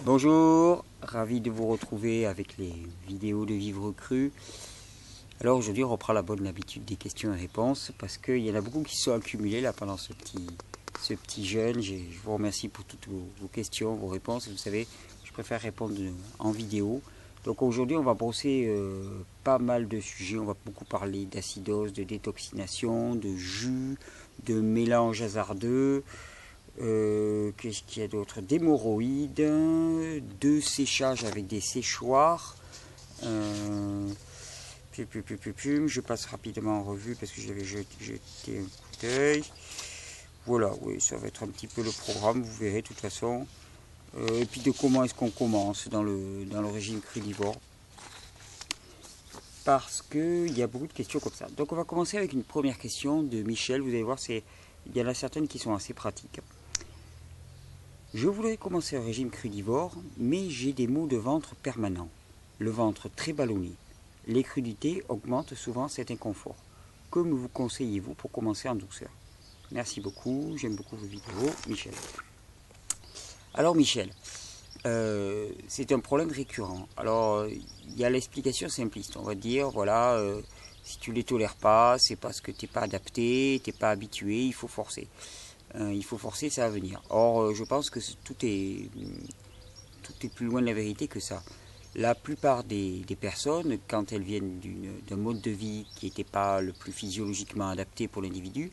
Bonjour, ravi de vous retrouver avec les vidéos de Vivre Cru. Alors aujourd'hui on reprend la bonne habitude des questions et réponses parce qu'il y en a beaucoup qui se sont accumulés là pendant ce petit jeûne. Je vous remercie pour toutes vos questions, vos réponses. Vous savez, je préfère répondre en vidéo. Donc aujourd'hui on va brosser pas mal de sujets. On va beaucoup parler d'acidose, de détoxination, de jus, de mélange hasardeux. Qu'est-ce qu'il y a d'autre? D'hémorroïdes, de séchage avec des séchoirs. Je passe rapidement en revue parce que j'avais jeté un coup d'œil. Voilà, oui, ça va être un petit peu le programme, vous verrez de toute façon. Et puis de comment est-ce qu'on commence dans le régime crudivore. Parce qu'il y a beaucoup de questions comme ça. Donc on va commencer avec une première question de Michel. Vous allez voir, il y en a certaines qui sont assez pratiques. Je voudrais commencer un régime crudivore, mais j'ai des maux de ventre permanents, le ventre très ballonné. Les crudités augmentent souvent cet inconfort. Que me conseillez-vous pour commencer en douceur? Merci beaucoup, j'aime beaucoup vos vidéos, Michel. Alors Michel, c'est un problème récurrent. Alors il y a l'explication simpliste, on va dire, voilà, si tu ne les tolères pas, c'est parce que tu n'es pas adapté, tu n'es pas habitué, il faut forcer. Il faut forcer, ça va venir. Or, je pense que tout est plus loin de la vérité que ça. La plupart des personnes, quand elles viennent d'un mode de vie qui n'était pas le plus physiologiquement adapté pour l'individu,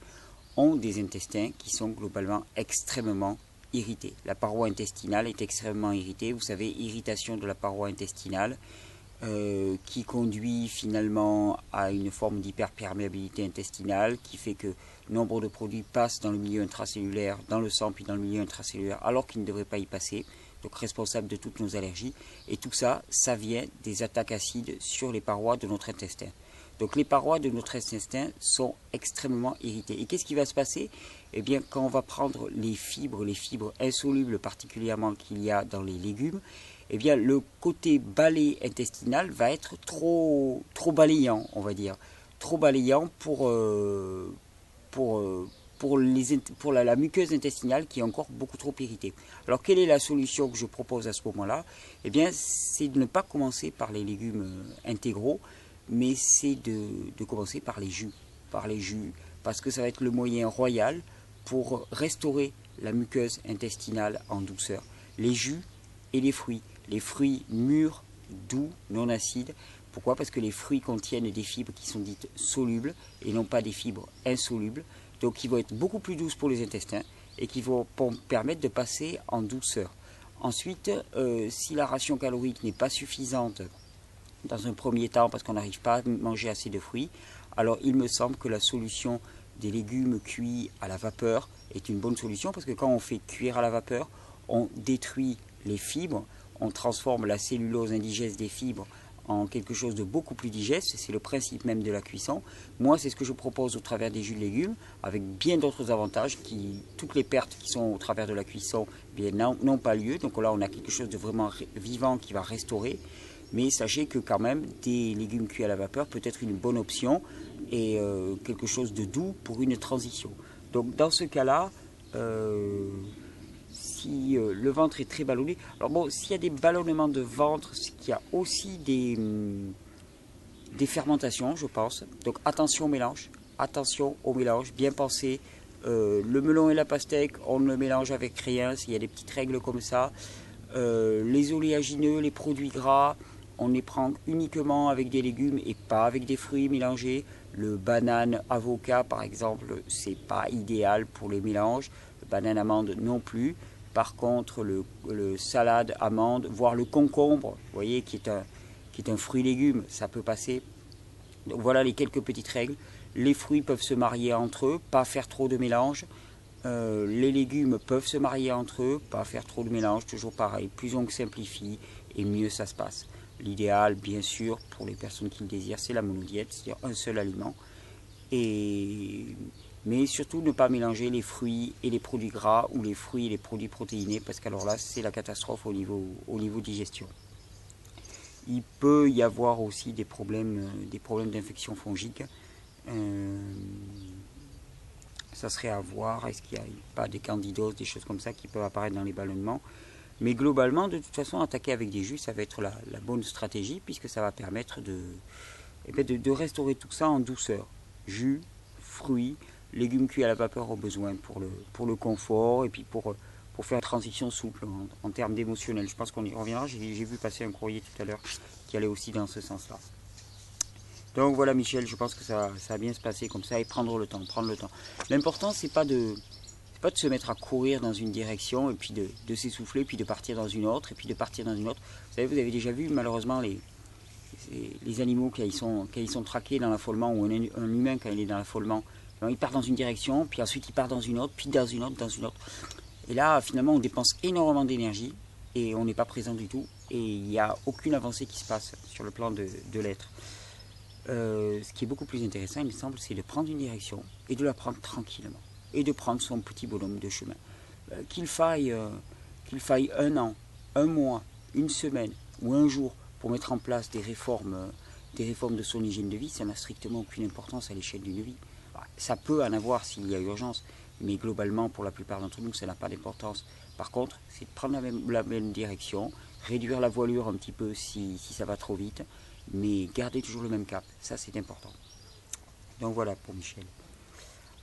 ont des intestins qui sont globalement extrêmement irrités. La paroi intestinale est extrêmement irritée. Vous savez, irritation de la paroi intestinale qui conduit finalement à une forme d'hyperperméabilité intestinale qui fait que nombre de produits passent dans le milieu intracellulaire, dans le sang puis dans le milieu intracellulaire alors qu'ils ne devraient pas y passer, donc responsable de toutes nos allergies. Et tout ça, ça vient des attaques acides sur les parois de notre intestin. Donc les parois de notre intestin sont extrêmement irritées. Et qu'est-ce qui va se passer? Eh bien, quand on va prendre les fibres insolubles particulièrement qu'il y a dans les légumes, eh bien, le côté balai intestinal va être trop balayant, on va dire. Trop balayant pour la muqueuse intestinale qui est encore beaucoup trop irritée. Alors, quelle est la solution que je propose à ce moment-là? Eh bien, c'est de ne pas commencer par les légumes intégraux, mais c'est de commencer par les jus. Parce que ça va être le moyen royal pour restaurer la muqueuse intestinale en douceur. Les jus et les fruits. Les fruits mûrs, doux, non acides. Pourquoi? Parce que les fruits contiennent des fibres qui sont dites solubles et non pas des fibres insolubles. Donc qui vont être beaucoup plus douces pour les intestins et qui vont permettre de passer en douceur. Ensuite, si la ration calorique n'est pas suffisante dans un premier temps parce qu'on n'arrive pas à manger assez de fruits, alors il me semble que la solution des légumes cuits à la vapeur est une bonne solution parce que quand on fait cuire à la vapeur, on détruit les fibres, on transforme la cellulose indigeste des fibres en quelque chose de beaucoup plus digeste, c'est le principe même de la cuisson. Moi, c'est ce que je propose au travers des jus de légumes, avec bien d'autres avantages, toutes les pertes qui sont au travers de la cuisson n'ont pas lieu, donc là on a quelque chose de vraiment vivant qui va restaurer. Mais sachez que quand même, des légumes cuits à la vapeur peut être une bonne option et quelque chose de doux pour une transition. Donc dans ce cas-là, si le ventre est très ballonné, alors bon, s'il y a des ballonnements de ventre, c'est qu'il y a aussi des fermentations, je pense. Donc attention au mélange, bien penser. Le melon et la pastèque, on ne mélange avec rien, s'il y a des petites règles comme ça. Les oléagineux, les produits gras, on les prend uniquement avec des légumes et pas avec des fruits mélangés. Le banane avocat par exemple, c'est pas idéal pour les mélanges. Le banane amande non plus. Par contre, le salade amande, voire le concombre, vous voyez, qui est un fruit légume, ça peut passer. Donc voilà les quelques petites règles. Les fruits peuvent se marier entre eux, pas faire trop de mélange. Les légumes peuvent se marier entre eux, pas faire trop de mélange, toujours pareil. Plus on simplifie et mieux ça se passe. L'idéal, bien sûr, pour les personnes qui le désirent, c'est la monodiète, c'est-à-dire un seul aliment. Mais surtout ne pas mélanger les fruits et les produits gras ou les fruits et les produits protéinés, parce qu'alors là, c'est la catastrophe au niveau digestion. Il peut y avoir aussi des problèmes d'infection fongique. Ça serait à voir, est-ce qu'il n'y a pas des candidoses, des choses comme ça qui peuvent apparaître dans les ballonnements. Mais globalement, de toute façon, attaquer avec des jus, ça va être la bonne stratégie, puisque ça va permettre de restaurer tout ça en douceur. Jus, fruits, légumes cuits à la vapeur au besoin pour le confort, et puis pour faire une transition souple en termes d'émotionnel. Je pense qu'on y reviendra, j'ai vu passer un courrier tout à l'heure qui allait aussi dans ce sens-là. Donc voilà Michel, je pense que ça va bien se passer comme ça, et prendre le temps. L'important, c'est pas de se mettre à courir dans une direction et puis de s'essouffler, puis de partir dans une autre, et puis de partir dans une autre. Vous savez, vous avez déjà vu malheureusement les animaux quand ils sont traqués dans l'affolement, ou un humain quand il est dans l'affolement, il part dans une direction, puis ensuite il part dans une autre, puis dans une autre. Et là, finalement, on dépense énormément d'énergie et on n'est pas présent du tout, et il n'y a aucune avancée qui se passe sur le plan de l'être. Ce qui est beaucoup plus intéressant, il me semble, c'est de prendre une direction et de la prendre tranquillement, et de prendre son petit bonhomme de chemin. Qu'il faille un an, un mois, une semaine ou un jour pour mettre en place des réformes de son hygiène de vie, ça n'a strictement aucune importance à l'échelle d'une vie. Ça peut en avoir s'il y a urgence, mais globalement, pour la plupart d'entre nous, ça n'a pas d'importance. Par contre, c'est de prendre la même direction, réduire la voilure un petit peu si ça va trop vite, mais garder toujours le même cap, ça c'est important. Donc voilà pour Michel.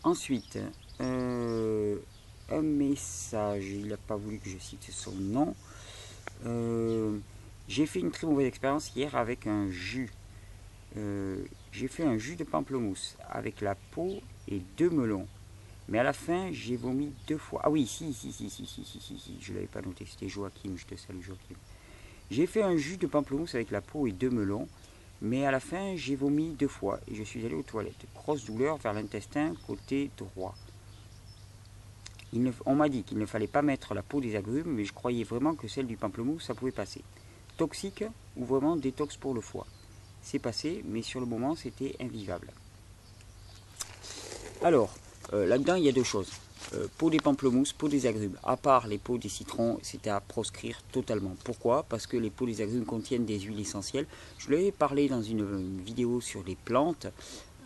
Ensuite, un message, il n'a pas voulu que je cite son nom. J'ai fait une très mauvaise expérience hier avec un jus. J'ai fait un jus de pamplemousse avec la peau et 2 melons. Mais à la fin, j'ai vomi 2 fois. Ah oui, si, je ne l'avais pas noté, c'était Joachim, je te salue Joachim. J'ai fait un jus de pamplemousse avec la peau et 2 melons, mais à la fin, j'ai vomi 2 fois et je suis allé aux toilettes. Grosse douleur vers l'intestin côté droit. On m'a dit qu'il ne fallait pas mettre la peau des agrumes, mais je croyais vraiment que celle du pamplemousse, ça pouvait passer. Toxique ou vraiment détox pour le foie? C'est passé, mais sur le moment, c'était invivable. Alors, là-dedans, il y a 2 choses. Peau des pamplemousses, peau des agrumes. À part les peaux des citrons, c'était à proscrire totalement. Pourquoi? Parce que les peaux des agrumes contiennent des huiles essentielles. Je l'avais parlé dans une vidéo sur les plantes.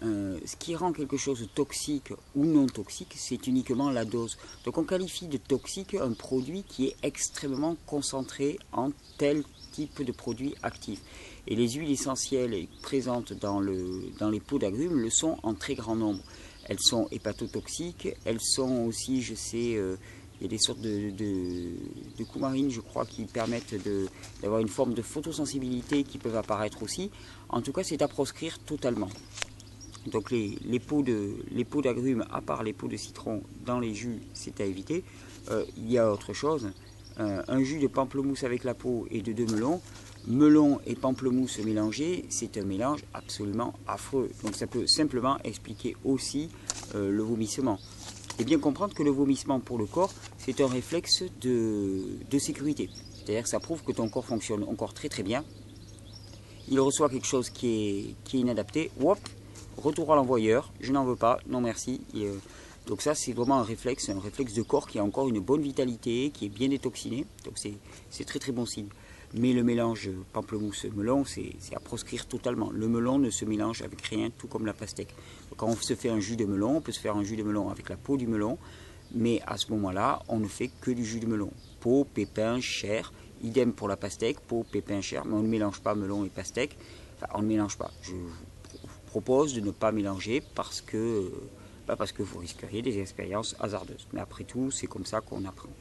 Ce qui rend quelque chose toxique ou non toxique, c'est uniquement la dose. Donc on qualifie de toxique un produit qui est extrêmement concentré en tel type de produit actif. Et les huiles essentielles présentes dans les peaux d'agrumes le sont en très grand nombre. Elles sont hépatotoxiques, elles sont aussi, je sais, il y a des sortes de coumarines, je crois, qui permettent d'avoir une forme de photosensibilité qui peuvent apparaître aussi. En tout cas, c'est à proscrire totalement. Donc les peaux d'agrumes, à part les peaux de citron dans les jus, c'est à éviter. Il y a autre chose, un jus de pamplemousse avec la peau et de 2 melons. Melon et pamplemousse mélangés, c'est un mélange absolument affreux. Donc ça peut simplement expliquer aussi le vomissement. Et bien comprendre que le vomissement pour le corps, c'est un réflexe de sécurité. C'est-à-dire que ça prouve que ton corps fonctionne encore très très bien. Il reçoit quelque chose qui est inadapté. Hop, retour à l'envoyeur, je n'en veux pas, non merci. Donc ça c'est vraiment un réflexe de corps qui a encore une bonne vitalité, qui est bien détoxiné. Donc c'est très très bon signe. Mais le mélange pamplemousse-melon, c'est à proscrire totalement. Le melon ne se mélange avec rien, tout comme la pastèque. Donc quand on se fait un jus de melon, on peut se faire un jus de melon avec la peau du melon, mais à ce moment-là, on ne fait que du jus de melon. Peau, pépins, chair, idem pour la pastèque, peau, pépins, chair, mais on ne mélange pas melon et pastèque. Enfin, on ne mélange pas. Je vous propose de ne pas mélanger parce que vous risqueriez des expériences hasardeuses. Mais après tout, c'est comme ça qu'on apprend.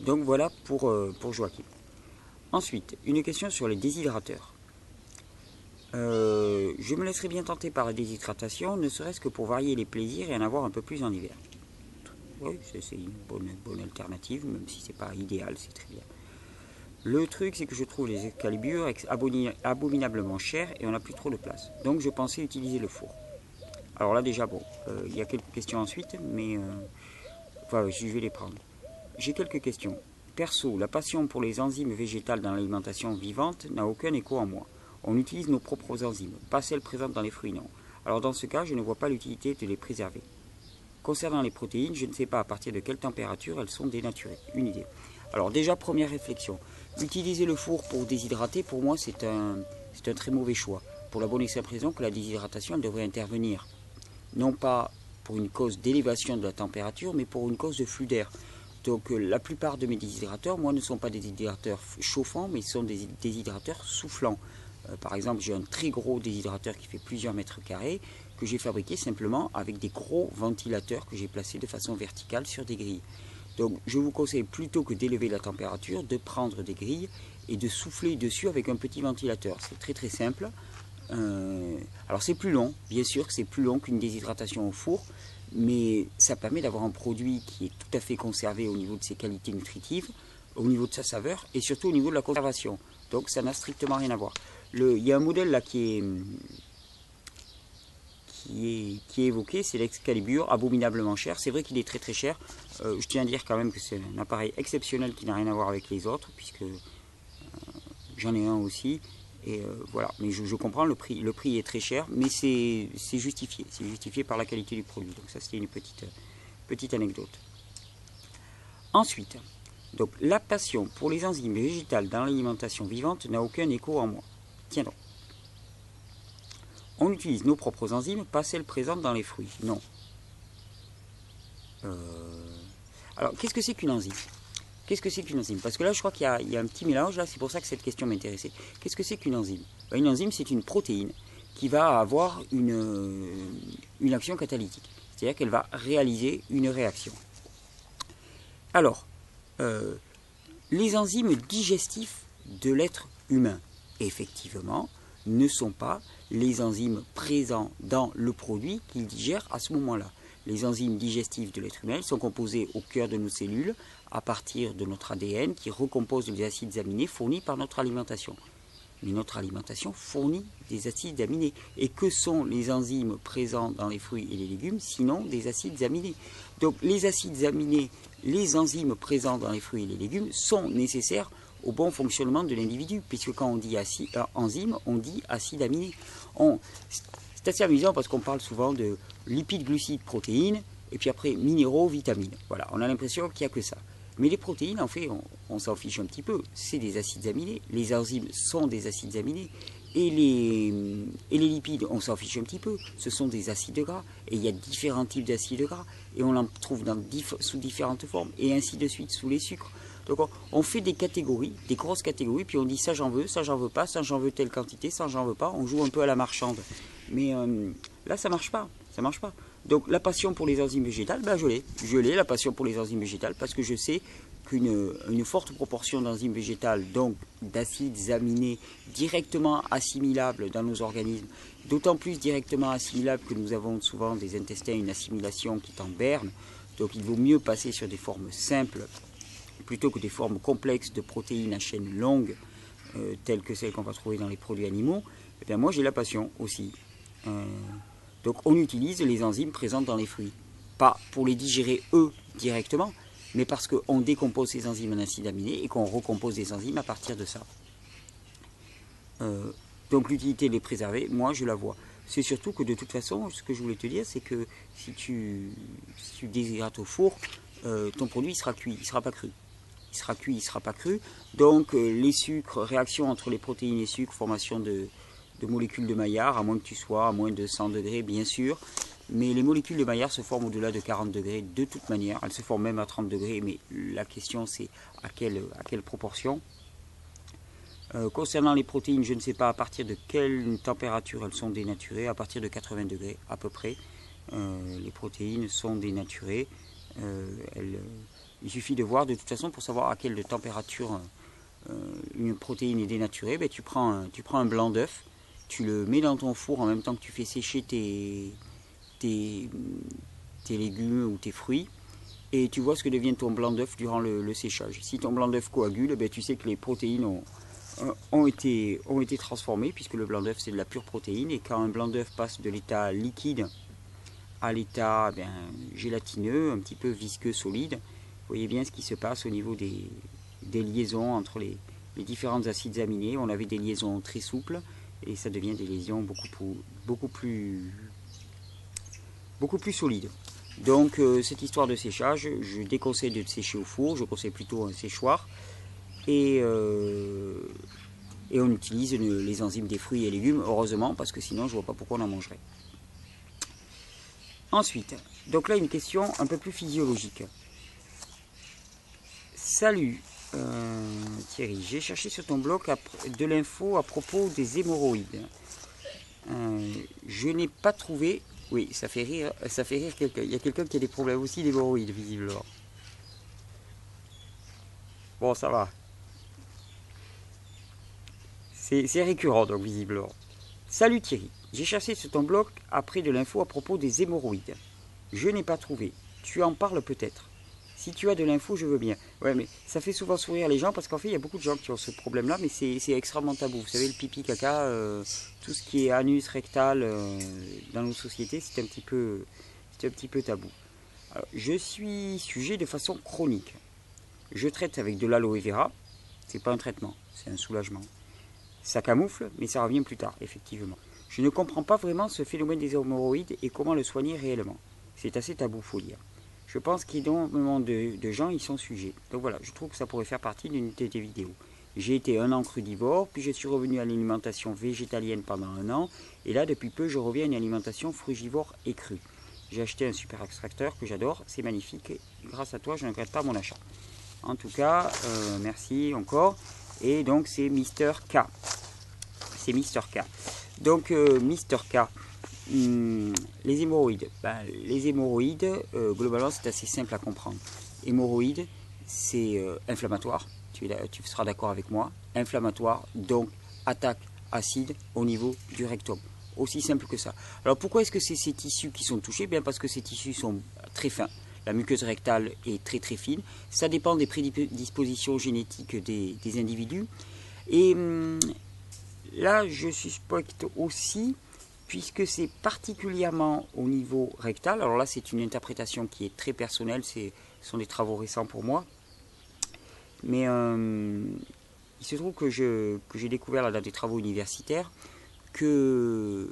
Donc voilà pour Joachim. Ensuite, une question sur les déshydrateurs. Je me laisserai bien tenter par la déshydratation, ne serait-ce que pour varier les plaisirs et en avoir un peu plus en hiver. Oui, c'est une bonne alternative, même si c'est pas idéal, c'est très bien. Le truc, c'est que je trouve les Excalibur abominablement chers et on n'a plus trop de place. Donc je pensais utiliser le four. Alors là déjà, bon, il y a quelques questions ensuite, mais enfin, je vais les prendre. J'ai quelques questions. Perso, la passion pour les enzymes végétales dans l'alimentation vivante n'a aucun écho en moi. On utilise nos propres enzymes, pas celles présentes dans les fruits, non. Alors dans ce cas, je ne vois pas l'utilité de les préserver. Concernant les protéines, je ne sais pas à partir de quelle température elles sont dénaturées. Une idée. Alors déjà, première réflexion. Utiliser le four pour déshydrater, pour moi, c'est un très mauvais choix. Pour la bonne et simple raison que la déshydratation, elle devrait intervenir. Non pas pour une cause d'élévation de la température, mais pour une cause de flux d'air. Donc la plupart de mes déshydrateurs, moi, ne sont pas des déshydrateurs chauffants, mais sont des déshydrateurs soufflants. Par exemple, j'ai un très gros déshydrateur qui fait plusieurs mètres carrés, que j'ai fabriqué simplement avec des gros ventilateurs que j'ai placés de façon verticale sur des grilles. Donc je vous conseille, plutôt que d'élever la température, de prendre des grilles et de souffler dessus avec un petit ventilateur. C'est très très simple. Alors c'est plus long, bien sûr que c'est plus long qu'une déshydratation au four, mais ça permet d'avoir un produit qui est tout à fait conservé au niveau de ses qualités nutritives, au niveau de sa saveur et surtout au niveau de la conservation. Donc ça n'a strictement rien à voir. Il y a un modèle là qui est évoqué, c'est l'Excalibur, abominablement cher. C'est vrai qu'il est très très cher. Je tiens à dire quand même que c'est un appareil exceptionnel qui n'a rien à voir avec les autres, puisque j'en ai un aussi. Et voilà, mais je comprends le prix est très cher, mais c'est justifié par la qualité du produit. Donc ça, c'était une petite anecdote. Ensuite, donc la passion pour les enzymes végétales dans l'alimentation vivante n'a aucun écho en moi. Tiens donc. On utilise nos propres enzymes, pas celles présentes dans les fruits. Non. Alors, qu'est-ce que c'est qu'une enzyme? Qu'est-ce que c'est qu'une enzyme? Parce que là, je crois qu'il y a un petit mélange, là, c'est pour ça que cette question m'intéressait. Qu'est-ce que c'est qu'une enzyme? Une enzyme, c'est une protéine qui va avoir une action catalytique. C'est-à-dire qu'elle va réaliser une réaction. Alors, les enzymes digestifs de l'être humain, effectivement, ne sont pas les enzymes présents dans le produit qu'il digère à ce moment-là. Les enzymes digestifs de l'être humain sont composées au cœur de nos cellules à partir de notre ADN qui recompose les acides aminés fournis par notre alimentation. Mais notre alimentation fournit des acides aminés. Et que sont les enzymes présents dans les fruits et les légumes sinon des acides aminés? Donc les acides aminés, les enzymes présents dans les fruits et les légumes sont nécessaires au bon fonctionnement de l'individu, puisque quand on dit enzyme, on dit acide aminé. C'est assez amusant parce qu'on parle souvent de lipides, glucides, protéines, et puis après minéraux, vitamines. Voilà, on a l'impression qu'il n'y a que ça. Mais les protéines, en fait, on s'en fiche un petit peu. C'est des acides aminés. Les enzymes sont des acides aminés. Et les lipides, on s'en fiche un petit peu. Ce sont des acides gras. Et il y a différents types d'acides gras. Et on en trouve sous différentes formes. Et ainsi de suite sous les sucres. Donc on fait des catégories, des grosses catégories. Puis on dit ça j'en veux pas, ça j'en veux telle quantité, ça j'en veux pas. On joue un peu à la marchande. Mais là ça marche pas. Ça marche pas. Donc la passion pour les enzymes végétales, ben, je l'ai la passion pour les enzymes végétales parce que je sais qu'une forte proportion d'enzymes végétales, donc d'acides aminés directement assimilables dans nos organismes, d'autant plus directement assimilables que nous avons souvent des intestins, une assimilation qui est en berne, donc il vaut mieux passer sur des formes simples plutôt que des formes complexes de protéines à chaîne longue, telles que celles qu'on va trouver dans les produits animaux. Et bien moi j'ai la passion aussi. Donc on utilise les enzymes présentes dans les fruits. Pas pour les digérer eux directement, mais parce qu'on décompose ces enzymes en acides aminés et qu'on recompose des enzymes à partir de ça. Donc l'utilité de les préserver, moi je la vois. C'est surtout que de toute façon, ce que je voulais te dire, c'est que si tu déshydrates au four, ton produit il sera cuit, il ne sera pas cru. Il sera cuit, il ne sera pas cru. Donc les sucres, réaction entre les protéines et sucres, formation de molécules de Maillard, à moins que tu sois à moins de 100 degrés, bien sûr. Mais les molécules de Maillard se forment au-delà de 40 degrés de toute manière. Elles se forment même à 30 degrés, mais la question c'est à quelle proportion. Concernant les protéines, je ne sais pas à partir de quelle température elles sont dénaturées. À partir de 80 degrés à peu près, les protéines sont dénaturées. Il suffit de voir de toute façon pour savoir à quelle température une protéine est dénaturée. Ben, tu prends un blanc d'œuf, tu le mets dans ton four en même temps que tu fais sécher tes légumes ou tes fruits et tu vois ce que devient ton blanc d'œuf durant le séchage. Si ton blanc d'œuf coagule, ben, tu sais que les protéines ont été transformées puisque le blanc d'œuf c'est de la pure protéine et quand un blanc d'œuf passe de l'état liquide à l'état gélatineux, un petit peu visqueux, solide, vous voyez bien ce qui se passe au niveau des liaisons entre les différents acides aminés. On avait des liaisons très souples et ça devient des liaisons beaucoup plus solides. Donc cette histoire de séchage, je déconseille de sécher au four, je conseille plutôt un séchoir. Et on utilise les enzymes des fruits et légumes, heureusement, parce que sinon je ne vois pas pourquoi on en mangerait. Ensuite, donc là une question un peu plus physiologique. Salut Thierry, j'ai cherché sur ton blog de l'info à propos des hémorroïdes. Je n'ai pas trouvé... Oui, ça fait rire quelqu'un. Il y a quelqu'un qui a des problèmes aussi d'hémorroïdes, visiblement. Bon, ça va. C'est récurrent, donc, visiblement. Salut Thierry, j'ai cherché sur ton blog après de l'info à propos des hémorroïdes. Je n'ai pas trouvé. Tu en parles peut-être. Si tu as de l'info, je veux bien. Ouais, mais ça fait souvent sourire les gens parce qu'en fait, il y a beaucoup de gens qui ont ce problème-là, mais c'est extrêmement tabou. Vous savez, le pipi, caca, tout ce qui est anus, rectal dans nos sociétés, c'est un petit peu tabou. Alors, je suis sujet de façon chronique. Je traite avec de l'aloe vera. C'est pas un traitement, c'est un soulagement. Ça camoufle, mais ça revient plus tard, effectivement. Je ne comprends pas vraiment ce phénomène des hémorroïdes et comment le soigner réellement. C'est assez tabou, faut dire. Je pense qu'énormément de gens y sont sujets. Donc voilà, je trouve que ça pourrait faire partie d'une de tes vidéos. J'ai été 1 an crudivore, puis je suis revenu à l'alimentation végétalienne pendant 1 an, et là, depuis peu, je reviens à une alimentation frugivore et crue. J'ai acheté un super extracteur que j'adore, c'est magnifique, et grâce à toi, je ne regrette pas mon achat. En tout cas, merci encore. Et donc, c'est Mister K. C'est Mister K. Donc, Mister K. Les hémorroïdes. Les hémorroïdes, globalement, c'est assez simple à comprendre. Hémorroïdes, c'est inflammatoire. Tu seras d'accord avec moi. Inflammatoire, donc attaque acide au niveau du rectum. Aussi simple que ça. Alors pourquoi est-ce que c'est ces tissus qui sont touchés? Bien parce que ces tissus sont très fins. La muqueuse rectale est très très fine. Ça dépend des prédispositions génétiques des individus. Et là, je suspecte aussi, puisque c'est particulièrement au niveau rectal, alors là c'est une interprétation qui est très personnelle, ce sont des travaux récents pour moi, mais il se trouve que j'ai découvert là, dans des travaux universitaires que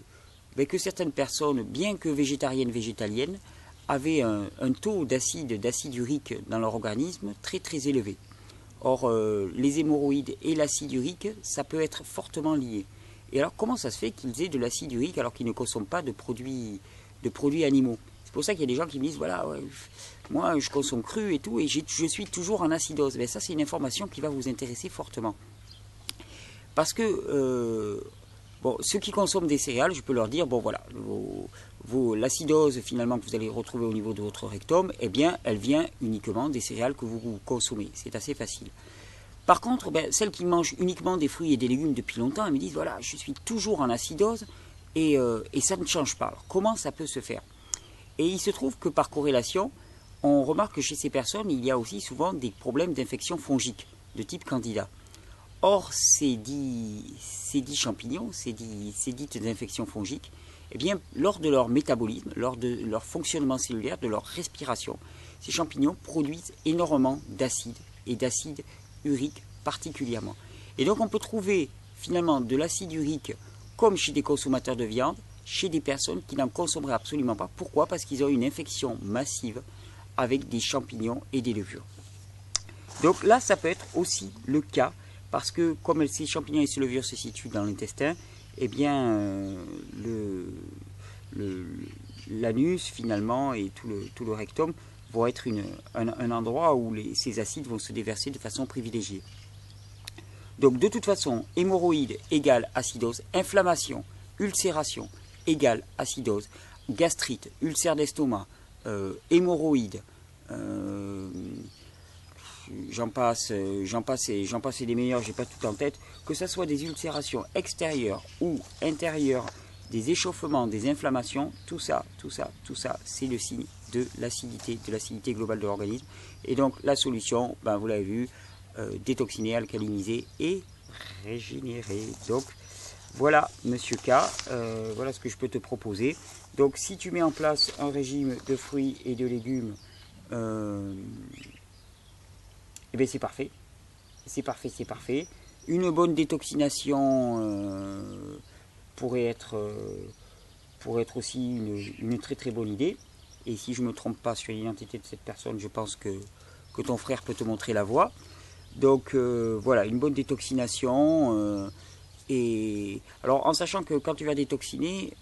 certaines personnes, bien que végétaliennes, avaient un taux d'acide urique dans leur organisme très très élevé. Or, les hémorroïdes et l'acide urique, ça peut être fortement lié. Et alors, comment ça se fait qu'ils aient de l'acide urique alors qu'ils ne consomment pas de produits animaux? C'est pour ça qu'il y a des gens qui me disent, voilà, ouais, moi je consomme cru et tout, et je suis toujours en acidose. Mais ça, c'est une information qui va vous intéresser fortement. Parce que, bon, ceux qui consomment des céréales, je peux leur dire, bon voilà, l'acidose finalement que vous allez retrouver au niveau de votre rectum, eh bien, elle vient uniquement des céréales que vous consommez. C'est assez facile. Par contre, celles qui mangent uniquement des fruits et des légumes depuis longtemps, elles me disent, voilà, je suis toujours en acidose et ça ne change pas. Alors, comment ça peut se faire? Et il se trouve que par corrélation, on remarque que chez ces personnes, il y a aussi souvent des problèmes d'infection fongique de type candida. Or, ces dits champignons, ces dites infections fongiques, eh bien, lors de leur métabolisme, lors de leur fonctionnement cellulaire, de leur respiration, ces champignons produisent énormément d'acide et d'acide urique particulièrement. Et donc on peut trouver finalement de l'acide urique comme chez des consommateurs de viande, chez des personnes qui n'en consommeraient absolument pas. Pourquoi? Parce qu'ils ont une infection massive avec des champignons et des levures. Donc là, ça peut être aussi le cas, parce que comme ces champignons et ces levures se situent dans l'intestin, eh bien l'anus finalement et tout le rectum vont être un endroit où ces acides vont se déverser de façon privilégiée. Donc de toute façon, hémorroïde égale acidose, inflammation, ulcération égale acidose, gastrite, ulcère d'estomac, hémorroïde, j'en passe et des meilleurs, j'ai pas tout en tête, que ce soit des ulcérations extérieures ou intérieures, des échauffements, des inflammations, tout ça, c'est le signe de l'acidité globale de l'organisme. Et donc la solution, vous l'avez vu, détoxiner, alcaliniser et régénérer. Donc voilà Monsieur K, voilà ce que je peux te proposer. Donc si tu mets en place un régime de fruits et de légumes, eh bien c'est parfait. C'est parfait. Une bonne détoxination pourrait être aussi une très très bonne idée. Et si je ne me trompe pas sur l'identité de cette personne, je pense que ton frère peut te montrer la voie. Donc voilà, une bonne détoxination. Et alors en sachant que quand tu vas détoxiner,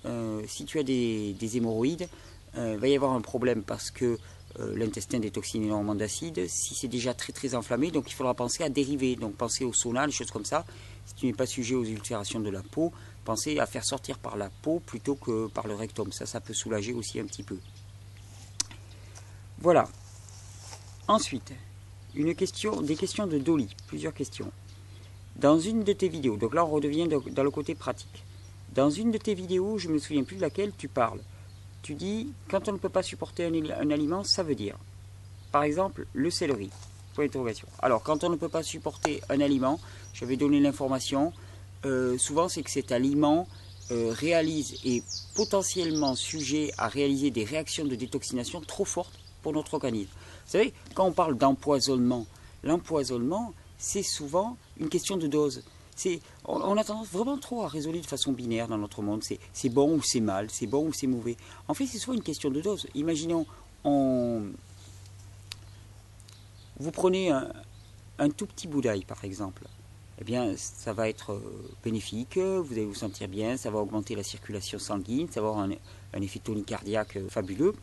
si tu as des hémorroïdes, il va y avoir un problème parce que l'intestin détoxine énormément d'acide. Si c'est déjà très très enflammé, donc il faudra penser à dériver, donc penser au sauna, des choses comme ça. Si tu n'es pas sujet aux ulcérations de la peau, pensez à faire sortir par la peau plutôt que par le rectum. Ça peut soulager aussi un petit peu. Voilà. Ensuite, des questions de Dolly, plusieurs questions. Dans une de tes vidéos, donc là on redevient dans le côté pratique. Dans une de tes vidéos, je ne me souviens plus de laquelle, tu parles. Tu dis, quand on ne peut pas supporter un aliment, ça veut dire, par exemple, le céleri. Point d'interrogation. Alors, quand on ne peut pas supporter un aliment, j'avais donné l'information, souvent c'est que cet aliment réalise, est potentiellement sujet à réaliser des réactions de détoxination trop fortes pour notre organisme. Vous savez, quand on parle d'empoisonnement, l'empoisonnement, c'est souvent une question de dose. On a tendance vraiment trop à raisonner de façon binaire dans notre monde. C'est bon ou c'est mal, c'est bon ou c'est mauvais. En fait, c'est souvent une question de dose. Imaginons, vous prenez un tout petit bout d'ail, par exemple. Eh bien, ça va être bénéfique, vous allez vous sentir bien, ça va augmenter la circulation sanguine, ça va avoir un effet tonique cardiaque fabuleux.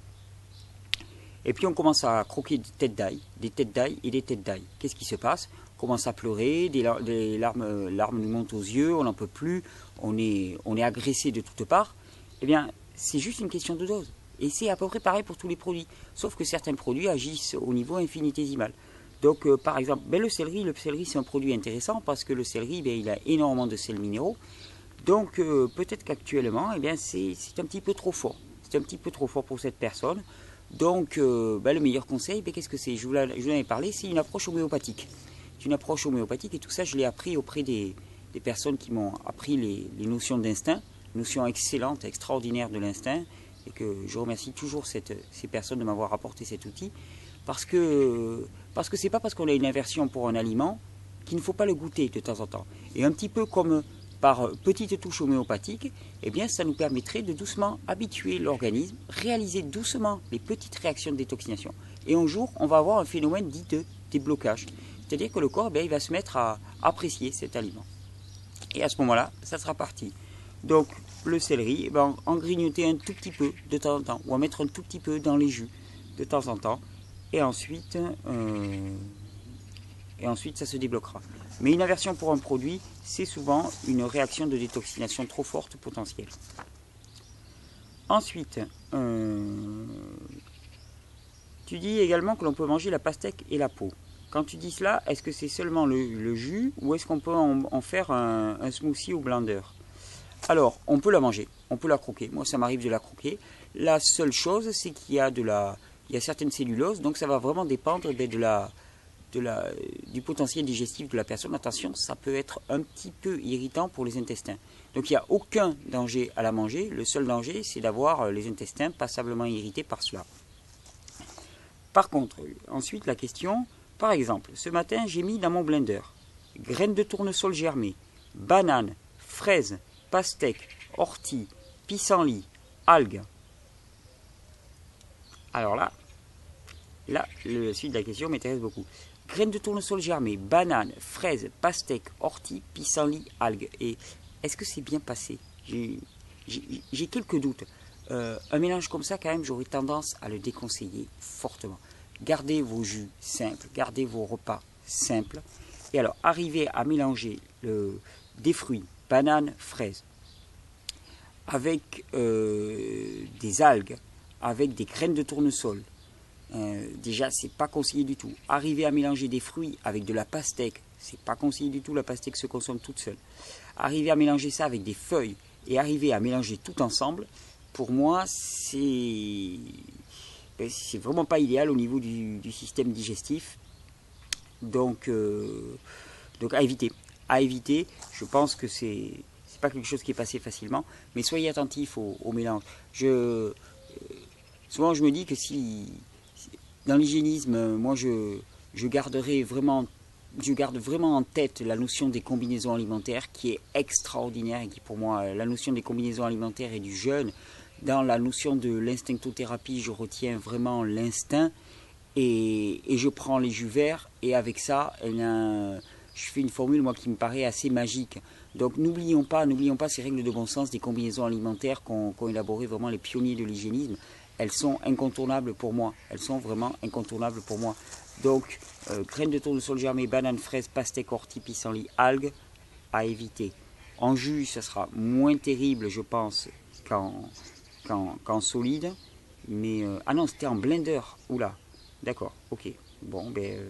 Et puis on commence à croquer des têtes d'ail et des têtes d'ail. Qu'est-ce qui se passe? On commence à pleurer, des larmes nous montent aux yeux, on n'en peut plus, on est agressé de toutes parts. Eh bien, c'est juste une question de dose. Et c'est à peu près pareil pour tous les produits. Sauf que certains produits agissent au niveau infinitésimal. Donc, par exemple, le céleri c'est un produit intéressant parce que le céleri, il a énormément de sels minéraux. Donc, peut-être qu'actuellement, c'est un petit peu trop fort. C'est un petit peu trop fort pour cette personne. Donc, le meilleur conseil, qu'est-ce que c'est? Je vous en ai parlé, c'est une approche homéopathique. C'est une approche homéopathique et tout ça, je l'ai appris auprès des personnes qui m'ont appris les notions d'instinct, notions excellentes, extraordinaires de l'instinct, et que je remercie toujours ces personnes de m'avoir apporté cet outil, parce que c'est pas parce qu'on a une aversion pour un aliment qu'il ne faut pas le goûter de temps en temps. Et un petit peu comme par petite touche homéopathique, ça nous permettrait de doucement habituer l'organisme, réaliser doucement les petites réactions de détoxination. Et un jour, on va avoir un phénomène dit de déblocage. C'est-à-dire que le corps, il va se mettre à apprécier cet aliment. Et à ce moment-là, ça sera parti. Donc, le céleri, en grignoter un tout petit peu de temps en temps, ou en mettre un tout petit peu dans les jus de temps en temps, et ensuite ça se débloquera. Mais une aversion pour un produit, c'est souvent une réaction de détoxination trop forte potentielle. Ensuite, tu dis également que l'on peut manger la pastèque et la peau. Quand tu dis cela, est-ce que c'est seulement le jus ou est-ce qu'on peut en faire un smoothie au blender? Alors, on peut la manger, on peut la croquer. Moi, ça m'arrive de la croquer. La seule chose, c'est qu'il y a certaines celluloses, donc ça va vraiment dépendre du potentiel digestif de la personne. Attention, ça peut être un petit peu irritant pour les intestins. Donc, il n'y a aucun danger à la manger. Le seul danger, c'est d'avoir les intestins passablement irrités par cela. Par contre, ensuite, la question... Par exemple, ce matin, j'ai mis dans mon blender graines de tournesol germées, bananes, fraises, pastèques, orties, pissenlit, algues. Alors là, le suite de la question m'intéresse beaucoup. Graines de tournesol germées, bananes, fraises, pastèques, orties, pissenlit, algues. Et est-ce que c'est bien passé? J'ai quelques doutes. Un mélange comme ça, quand même, j'aurais tendance à le déconseiller fortement. Gardez vos jus simples, gardez vos repas simples. Et alors, arrivez à mélanger des fruits, bananes, fraises, avec des algues, avec des graines de tournesol. Déjà, c'est pas conseillé du tout. Arrivez à mélanger des fruits avec de la pastèque, c'est pas conseillé du tout. La pastèque se consomme toute seule. Arrivez à mélanger ça avec des feuilles et arriver à mélanger tout ensemble. Pour moi, c'est vraiment pas idéal au niveau du système digestif. Donc à éviter. À éviter, je pense que c'est pas quelque chose qui est passé facilement, mais soyez attentifs au mélange. Souvent je me dis que si dans l'hygiénisme, moi je garde vraiment en tête la notion des combinaisons alimentaires qui est extraordinaire et qui pour moi, la notion des combinaisons alimentaires et du jeûne. Dans la notion de l'instinctothérapie, je retiens vraiment l'instinct et je prends les jus verts et avec ça, je fais une formule moi qui me paraît assez magique. Donc n'oublions pas ces règles de bon sens des combinaisons alimentaires qu'ont élaboré vraiment les pionniers de l'hygiénisme. elles sont incontournables pour moi. Elles sont vraiment incontournables pour moi. Donc, graines de tournesol germées, bananes, fraises, pastèques, orties, pissenlits, algues, à éviter. En jus, ça sera moins terrible, je pense, qu'en solide. Mais, ah non, c'était en blender. Oula, d'accord, ok. Bon, ben,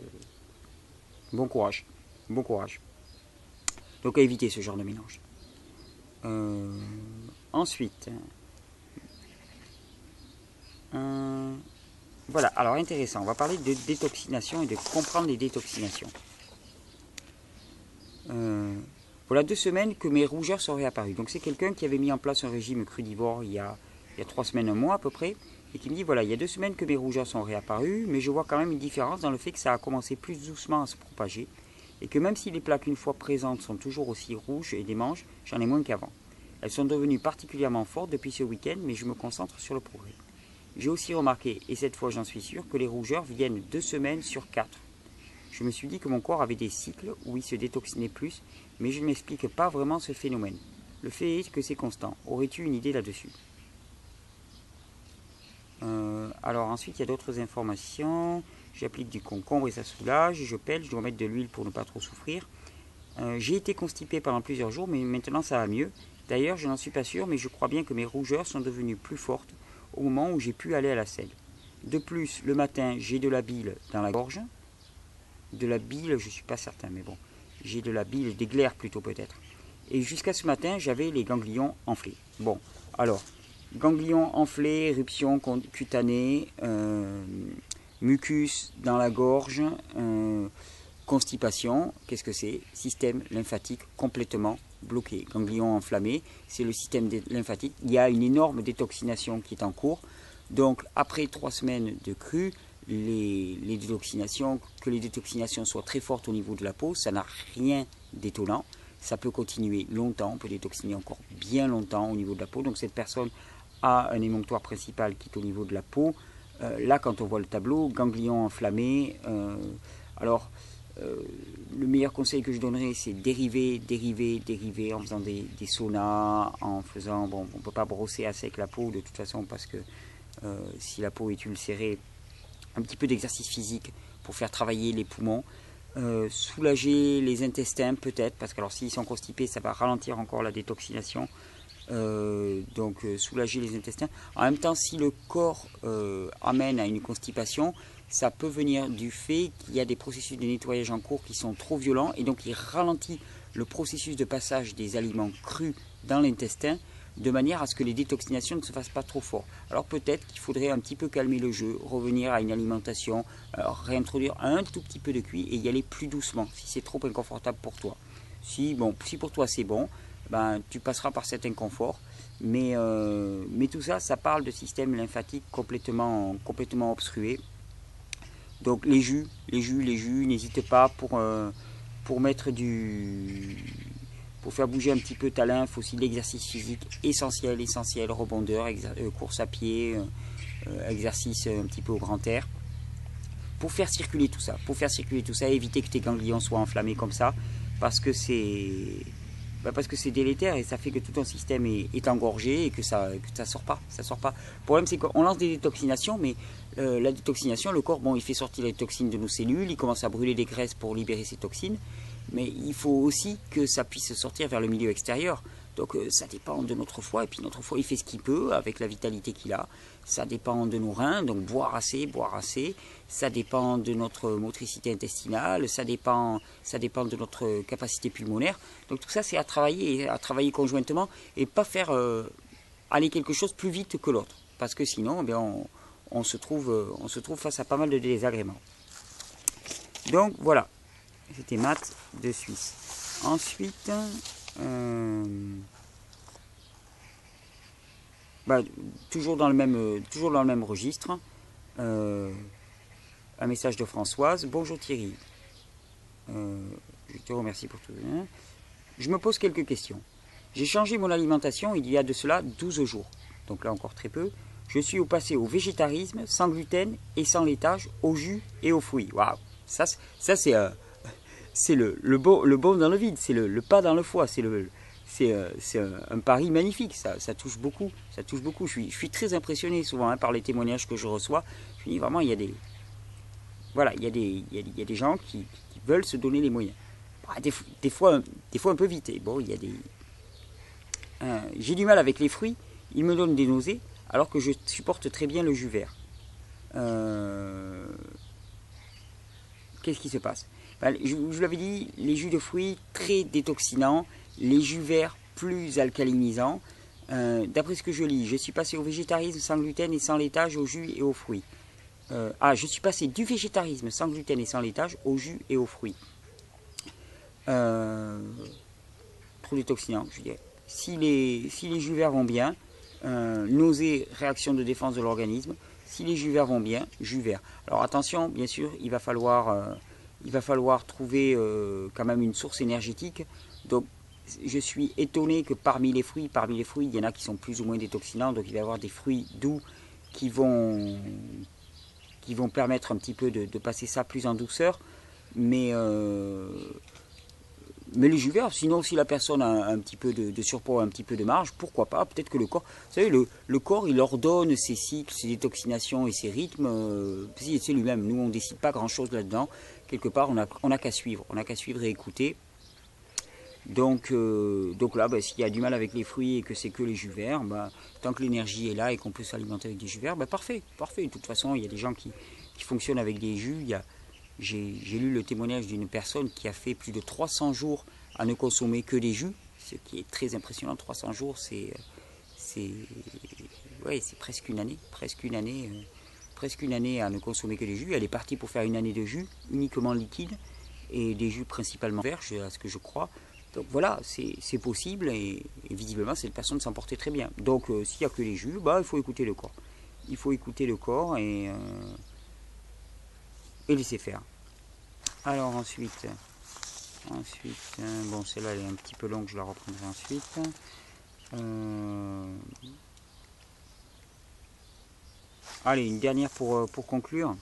bon courage. Bon courage. Donc, à éviter ce genre de mélange. Ensuite, voilà, alors intéressant, on va parler de détoxination et de comprendre les détoxinations. Voilà 2 semaines que mes rougeurs sont réapparues. Donc c'est quelqu'un qui avait mis en place un régime crudivore il y a 3 semaines, un mois à peu près, et qui me dit voilà, il y a 2 semaines que mes rougeurs sont réapparues, mais je vois quand même une différence dans le fait que ça a commencé plus doucement à se propager, et que même si les plaques une fois présentes sont toujours aussi rouges et des manches, j'en ai moins qu'avant. Elles sont devenues particulièrement fortes depuis ce week-end, mais je me concentre sur le progrès. J'ai aussi remarqué, et cette fois j'en suis sûr, que les rougeurs viennent 2 semaines sur 4. Je me suis dit que mon corps avait des cycles où il se détoxinait plus, mais je ne m'explique pas vraiment ce phénomène. Le fait est que c'est constant. Aurais-tu une idée là-dessus? Alors ensuite il y a d'autres informations. J'applique du concombre et ça soulage. Je pèle, je dois mettre de l'huile pour ne pas trop souffrir. J'ai été constipé pendant plusieurs jours, mais maintenant ça va mieux. D'ailleurs je n'en suis pas sûr, mais je crois bien que mes rougeurs sont devenues plus fortes au moment où j'ai pu aller à la selle. De plus, le matin, j'ai de la bile dans la gorge. De la bile, je ne suis pas certain, mais bon. J'ai de la bile, des glaires plutôt peut-être. Et jusqu'à ce matin, j'avais les ganglions enflés. Bon, alors, ganglions enflés, éruption cutanée, mucus dans la gorge, constipation. Qu'est-ce que c'est? Système lymphatique complètement bloqué. Ganglions enflammés, c'est le système lymphatique. Il y a une énorme détoxination qui est en cours. Donc, après 3 semaines de crue, les détoxinations, que les détoxinations soient très fortes au niveau de la peau, ça n'a rien d'étonnant. Ça peut continuer longtemps, on peut détoxiner encore bien longtemps au niveau de la peau. Donc cette personne a un émonctoire principal qui est au niveau de la peau. Là, quand on voit le tableau, ganglions enflammés. Le meilleur conseil que je donnerais, c'est dériver en faisant des saunas, en faisant, bon, on ne peut pas brosser à sec la peau de toute façon parce que si la peau est ulcérée, un petit peu d'exercice physique pour faire travailler les poumons, soulager les intestins peut-être, parce que alors s'ils sont constipés, ça va ralentir encore la détoxination, donc soulager les intestins. En même temps, si le corps amène à une constipation, ça peut venir du fait qu'il y a des processus de nettoyage en cours qui sont trop violents, et donc il ralentit le processus de passage des aliments crus dans l'intestin, de manière à ce que les détoxinations ne se fassent pas trop fort. Alors peut-être qu'il faudrait un petit peu calmer le jeu, revenir à une alimentation, réintroduire un tout petit peu de cuit et y aller plus doucement, si c'est trop inconfortable pour toi. Si pour toi c'est bon, ben, tu passeras par cet inconfort, mais tout ça, ça parle de système lymphatique complètement obstrué. Donc les jus, n'hésite pas pour mettre pour faire bouger un petit peu ta lymphe, aussi l'exercice physique essentiel, rebondeur, course à pied, exercice un petit peu au grand air, pour faire circuler tout ça, éviter que tes ganglions soient enflammés comme ça, parce que c'est délétère et ça fait que tout ton système est engorgé et que ça sort pas. Le problème c'est qu'on lance des détoxinations, mais la détoxination, le corps, bon, il fait sortir les toxines de nos cellules, il commence à brûler des graisses pour libérer ces toxines, mais il faut aussi que ça puisse sortir vers le milieu extérieur. Donc ça dépend de notre foie, et puis notre foie il fait ce qu'il peut avec la vitalité qu'il a. Ça dépend de nos reins, donc boire assez. Ça dépend de notre motricité intestinale, ça dépend de notre capacité pulmonaire. Donc tout ça c'est à travailler conjointement et pas faire aller quelque chose plus vite que l'autre, parce que sinon eh bien, on se trouve face à pas mal de désagréments. Donc voilà, c'était Matt de Suisse. Ensuite, toujours dans le même registre, un message de Françoise. Bonjour Thierry, je te remercie pour tout. Je me pose quelques questions. J'ai changé mon alimentation il y a de cela 12 jours, donc là encore très peu. Je suis passé au végétarisme, sans gluten et sans laitage, au jus et aux fruits. Waouh, ça c'est le bon dans le vide, c'est le pas dans le foie, c'est c'est un pari magnifique, ça touche beaucoup, ça touche beaucoup. Je suis très impressionné souvent hein, par les témoignages que je reçois. Je me dis vraiment, il y a des, voilà, il y a des gens qui veulent se donner les moyens. Bah, des fois un peu vite. Et bon, il y a des, j'ai du mal avec les fruits, ils me donnent des nausées, alors que je supporte très bien le jus vert. Qu'est-ce qui se passe? Je vous l'avais dit, les jus de fruits très détoxinants, les jus verts plus alcalinisants. D'après ce que je lis, je suis passé au végétarisme sans gluten et sans laitage aux jus et aux fruits. Je suis passé du végétarisme sans gluten et sans laitage aux jus et aux fruits. Trop détoxinant, je dirais. Si les jus verts vont bien, nausées, réaction de défense de l'organisme. Si les jus verts vont bien, jus vert. Alors attention, bien sûr, il va falloir trouver quand même une source énergétique. Donc je suis étonné que parmi les fruits, il y en a qui sont plus ou moins détoxinants. Donc il va y avoir des fruits doux qui vont permettre un petit peu de passer ça plus en douceur. Mais les jus verts, sinon si la personne a un petit peu de surpoids, un petit peu de marge, pourquoi pas, peut-être que le corps, vous savez, le corps il ordonne ses cycles, ses détoxinations et ses rythmes, c'est lui-même, nous on ne décide pas grand-chose là-dedans, quelque part on a qu'à suivre, et écouter. Donc là, s'il y a du mal avec les fruits et que c'est que les jus verts, tant que l'énergie est là et qu'on peut s'alimenter avec des jus verts, parfait. De toute façon, il y a des gens qui fonctionnent avec des jus, j'ai lu le témoignage d'une personne qui a fait plus de 300 jours à ne consommer que des jus, ce qui est très impressionnant. 300 jours, c'est presque une année, à ne consommer que des jus. Elle est partie pour faire une année de jus, uniquement liquide, et des jus principalement verts, à ce que je crois. Donc voilà, c'est possible, et visiblement cette personne s'en portait très bien. Donc s'il n'y a que les jus, il faut écouter le corps. Il faut écouter le corps et laisser faire. Alors ensuite, bon celle-là elle est un petit peu longue, je la reprendrai ensuite. Allez, une dernière pour conclure.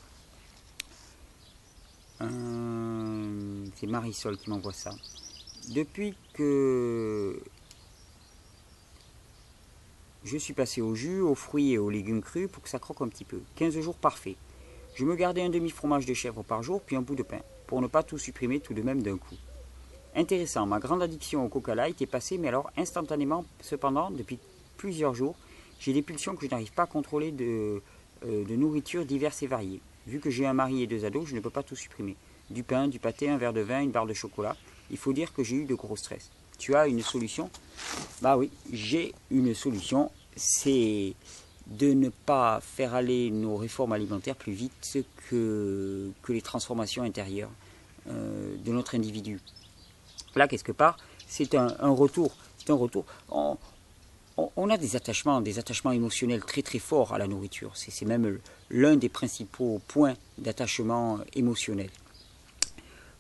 C'est Marisol qui m'envoie ça. Depuis que je suis passé au jus, aux fruits et aux légumes crus pour que ça croque un petit peu. 15 jours parfait. Je me gardais un demi-fromage de chèvre par jour, puis un bout de pain, pour ne pas tout supprimer tout de même d'un coup. Intéressant, ma grande addiction au Coca Light est passée, mais alors instantanément, cependant, depuis plusieurs jours, j'ai des pulsions que je n'arrive pas à contrôler de nourriture diverses et variées. Vu que j'ai un mari et 2 ados, je ne peux pas tout supprimer. Du pain, du pâté, un verre de vin, une barre de chocolat. Il faut dire que j'ai eu de gros stress. Tu as une solution? Bah oui, j'ai une solution. C'est de ne pas faire aller nos réformes alimentaires plus vite que les transformations intérieures de notre individu. Là, quelque part, c'est un retour. On a des attachements émotionnels très très forts à la nourriture. C'est même l'un des principaux points d'attachement émotionnel.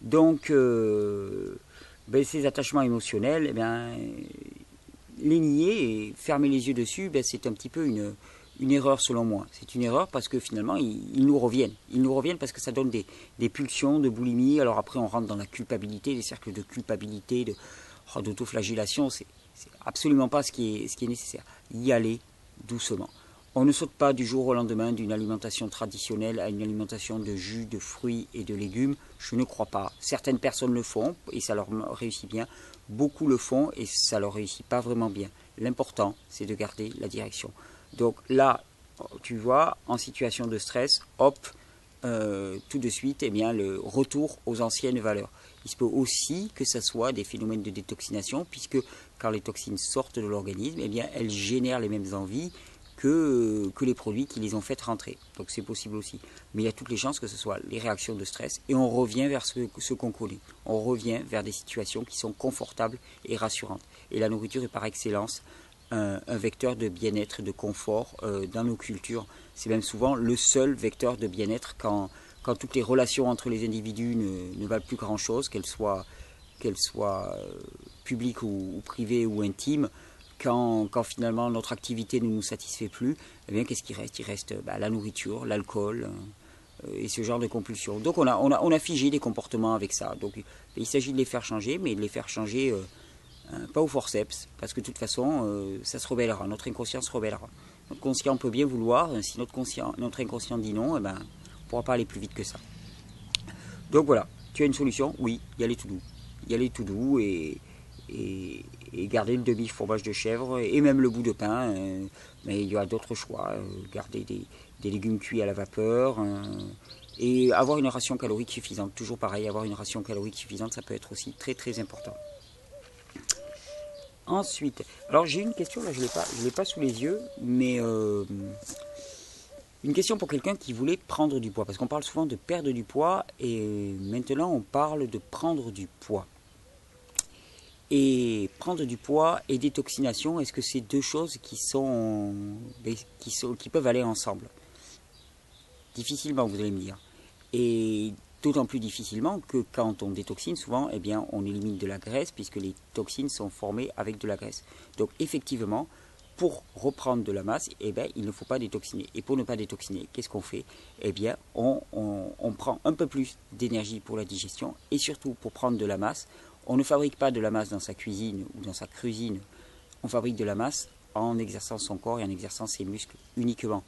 Donc, ces attachements émotionnels, les nier et fermer les yeux dessus, c'est un petit peu une erreur selon moi. C'est une erreur parce que finalement, ils nous reviennent. Ils nous reviennent parce que ça donne des pulsions de boulimie. Alors après, on rentre dans la culpabilité, les cercles de culpabilité, d'autoflagellation. C'est absolument pas ce qui est nécessaire. Y aller doucement. On ne saute pas du jour au lendemain d'une alimentation traditionnelle à une alimentation de jus, de fruits et de légumes. Je ne crois pas. Certaines personnes le font et ça leur réussit bien. Beaucoup le font et ça leur réussit pas vraiment bien. L'important, c'est de garder la direction. Donc là, tu vois, en situation de stress, hop, tout de suite, le retour aux anciennes valeurs. Il se peut aussi que ce soit des phénomènes de détoxination, puisque quand les toxines sortent de l'organisme, elles génèrent les mêmes envies que les produits qui les ont fait rentrer. Donc c'est possible aussi. Mais il y a toutes les chances que ce soit les réactions de stress, et on revient vers ce qu'on connaît. On revient vers des situations qui sont confortables et rassurantes. Et la nourriture est par excellence un vecteur de bien-être et de confort dans nos cultures. C'est même souvent le seul vecteur de bien-être quand toutes les relations entre les individus ne valent plus grand-chose, qu'elles soient publiques ou privées ou intimes. Quand finalement notre activité ne nous satisfait plus, qu'est-ce qui reste? Il reste la nourriture, l'alcool et ce genre de compulsions. Donc on a figé des comportements avec ça. Donc il s'agit de les faire changer, mais de les faire changer pas au forceps, parce que de toute façon, ça se rebellera, notre inconscient se rebellera. Notre conscient peut bien vouloir, si notre inconscient dit non, eh ben, on ne pourra pas aller plus vite que ça. Donc voilà, tu as une solution? Oui, y aller tout doux. Y aller tout doux et garder le demi-fromage de chèvre et même le bout de pain, mais il y a d'autres choix. Garder des légumes cuits à la vapeur et avoir une ration calorique suffisante. Toujours pareil, avoir une ration calorique suffisante, ça peut être aussi très très important. Ensuite, alors j'ai une question, là je ne l'ai pas sous les yeux, mais une question pour quelqu'un qui voulait prendre du poids. Parce qu'on parle souvent de perdre du poids et maintenant on parle de prendre du poids. Et prendre du poids et détoxination, est-ce que c'est deux choses qui peuvent aller ensemble? Difficilement, vous allez me dire. Et d'autant plus difficilement que quand on détoxine, souvent, eh bien, on élimine de la graisse puisque les toxines sont formées avec de la graisse. Donc effectivement, pour reprendre de la masse, eh bien, il ne faut pas détoxiner. Et pour ne pas détoxiner, qu'est-ce qu'on fait? Eh bien, on prend un peu plus d'énergie pour la digestion et surtout pour prendre de la masse. On ne fabrique pas de la masse dans sa cuisine ou dans sa cuisine, on fabrique de la masse en exerçant son corps et en exerçant ses muscles uniquement.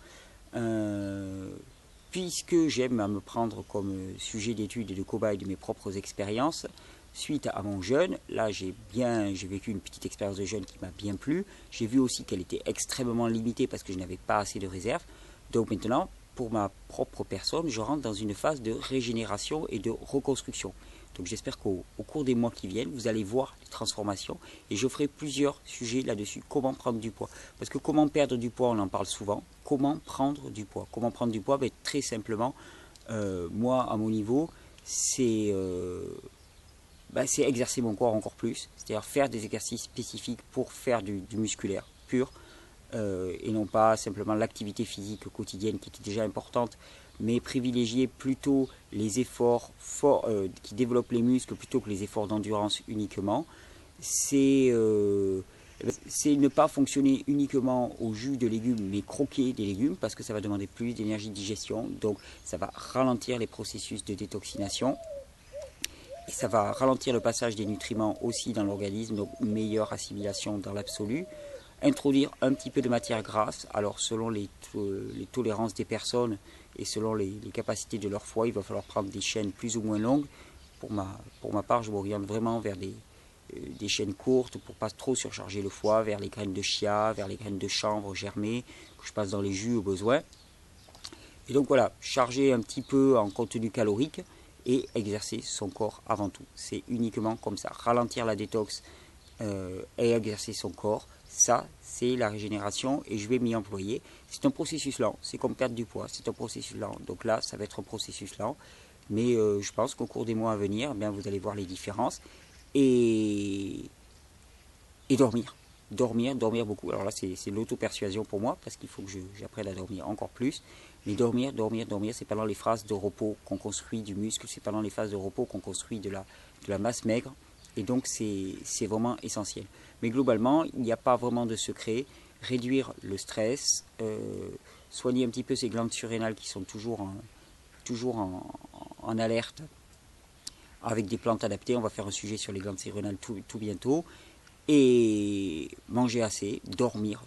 Puisque j'aime à me prendre comme sujet d'étude et de cobaye de mes propres expériences, suite à mon jeûne, là j'ai vécu une petite expérience de jeûne qui m'a bien plu. J'ai vu aussi qu'elle était extrêmement limitée parce que je n'avais pas assez de réserve. Donc maintenant, pour ma propre personne, je rentre dans une phase de régénération et de reconstruction. Donc j'espère qu'au cours des mois qui viennent, vous allez voir les transformations et je ferai plusieurs sujets là-dessus. Comment prendre du poids? Parce que comment perdre du poids, on en parle souvent. Comment prendre du poids? Comment prendre du poids? Ben, très simplement, moi à mon niveau, c'est exercer mon corps encore plus. C'est-à-dire faire des exercices spécifiques pour faire du musculaire pur. Et non pas simplement l'activité physique quotidienne qui était déjà importante, mais privilégier plutôt les efforts forts qui développent les muscles plutôt que les efforts d'endurance uniquement. C'est ne pas fonctionner uniquement au jus de légumes, mais croquer des légumes, parce que ça va demander plus d'énergie de digestion, donc ça va ralentir les processus de détoxination. Et ça va ralentir le passage des nutriments aussi dans l'organisme, donc meilleure assimilation dans l'absolu. Introduire un petit peu de matière grasse, alors selon les tolérances des personnes et selon les capacités de leur foie, il va falloir prendre des chaînes plus ou moins longues. Pour ma part, je m'oriente vraiment vers des chaînes courtes pour pas trop surcharger le foie, vers les graines de chia, vers les graines de chanvre germées, que je passe dans les jus au besoin. Et donc voilà, charger un petit peu en contenu calorique et exercer son corps avant tout. C'est uniquement comme ça, ralentir la détox et exercer son corps. Ça, c'est la régénération et je vais m'y employer. C'est un processus lent, c'est comme perdre du poids, c'est un processus lent. Donc là, ça va être un processus lent, mais je pense qu'au cours des mois à venir, eh bien, vous allez voir les différences et dormir. Dormir beaucoup. Alors là, c'est l'auto-persuasion pour moi, parce qu'il faut que j'apprenne à dormir encore plus. Mais dormir, c'est pendant les phases de repos qu'on construit du muscle, c'est pendant les phases de repos qu'on construit de la masse maigre. Et donc, c'est vraiment essentiel. Mais globalement, il n'y a pas vraiment de secret. Réduire le stress, soigner un petit peu ces glandes surrénales qui sont toujours en alerte avec des plantes adaptées. On va faire un sujet sur les glandes surrénales tout bientôt. Et manger assez, dormir,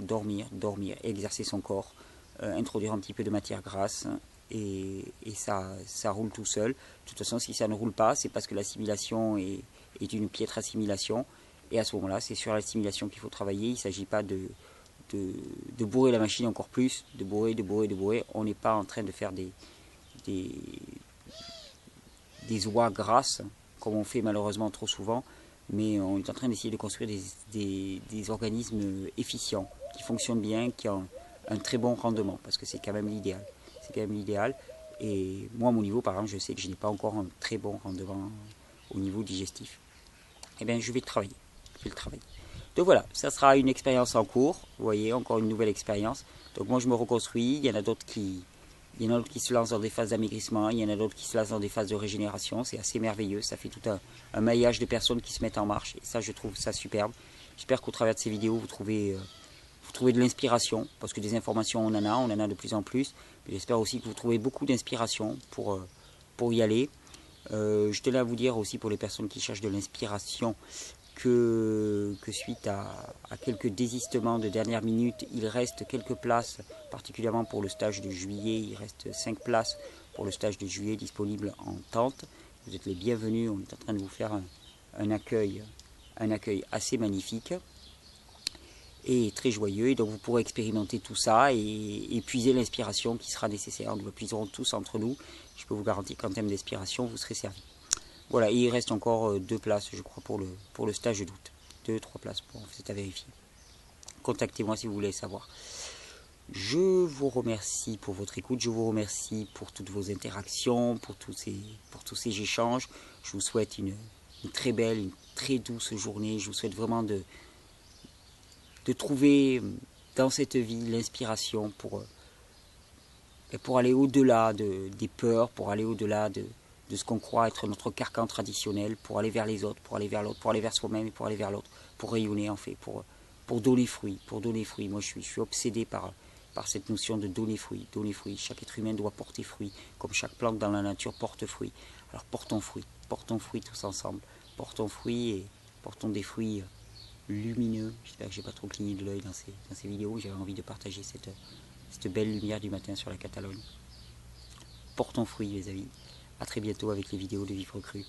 exercer son corps, introduire un petit peu de matière grasse et ça roule tout seul. De toute façon, si ça ne roule pas, c'est parce que l'assimilation est une piètre assimilation. Et à ce moment-là, c'est sur l'assimilation qu'il faut travailler. Il ne s'agit pas de bourrer la machine encore plus, de bourrer. On n'est pas en train de faire des oies grasses, comme on fait malheureusement trop souvent, mais on est en train d'essayer de construire des organismes efficients, qui fonctionnent bien, qui ont un très bon rendement, parce que c'est quand même l'idéal. C'est quand même l'idéal. Et moi, à mon niveau, par exemple, je sais que je n'ai pas encore un très bon rendement au niveau digestif. Eh bien, je vais le travailler. Donc voilà, ça sera une expérience en cours. Vous voyez, encore une nouvelle expérience. Donc moi, je me reconstruis. Il y en a d'autres qui se lancent dans des phases d'amaigrissement. Il y en a d'autres qui se lancent dans des phases de régénération. C'est assez merveilleux. Ça fait tout un maillage de personnes qui se mettent en marche. Et ça, je trouve ça superbe. J'espère qu'au travers de ces vidéos, vous trouvez de l'inspiration. Parce que des informations, on en a de plus en plus. Mais j'espère aussi que vous trouvez beaucoup d'inspiration pour y aller. Je tenais à vous dire aussi pour les personnes qui cherchent de l'inspiration que suite à quelques désistements de dernière minute, il reste quelques places, particulièrement pour le stage de juillet. Il reste 5 places pour le stage de juillet disponibles en tente. Vous êtes les bienvenus, on est en train de vous faire un accueil assez magnifique et très joyeux. Et donc vous pourrez expérimenter tout ça et puiser l'inspiration qui sera nécessaire. Nous le puiserons tous entre nous. Je peux vous garantir qu'en termes d'inspiration, vous serez servis. Voilà, et il reste encore 2 places, je crois, pour le stage d'août. 2-3 places, bon, c'est à vérifier. Contactez-moi si vous voulez savoir. Je vous remercie pour votre écoute, je vous remercie pour toutes vos interactions, pour tous ces échanges. Je vous souhaite une très belle, une très douce journée. Je vous souhaite vraiment de trouver dans cette vie l'inspiration pour aller au-delà des peurs, pour aller au-delà de ce qu'on croit être notre carcan traditionnel, pour aller vers les autres, pour aller vers l'autre, pour aller vers soi-même et pour aller vers l'autre, pour rayonner en fait, pour donner fruit, Moi je suis obsédé par cette notion de donner fruit. Chaque être humain doit porter fruit, comme chaque plante dans la nature porte fruit. Alors portons fruit tous ensemble, portons fruit et portons des fruits lumineux. J'espère que j'ai pas trop cligné de l'œil dans ces vidéos, j'avais envie de partager cette belle lumière du matin sur la Catalogne. Portons fruit les amis. A très bientôt avec les vidéos de Vivre Cru.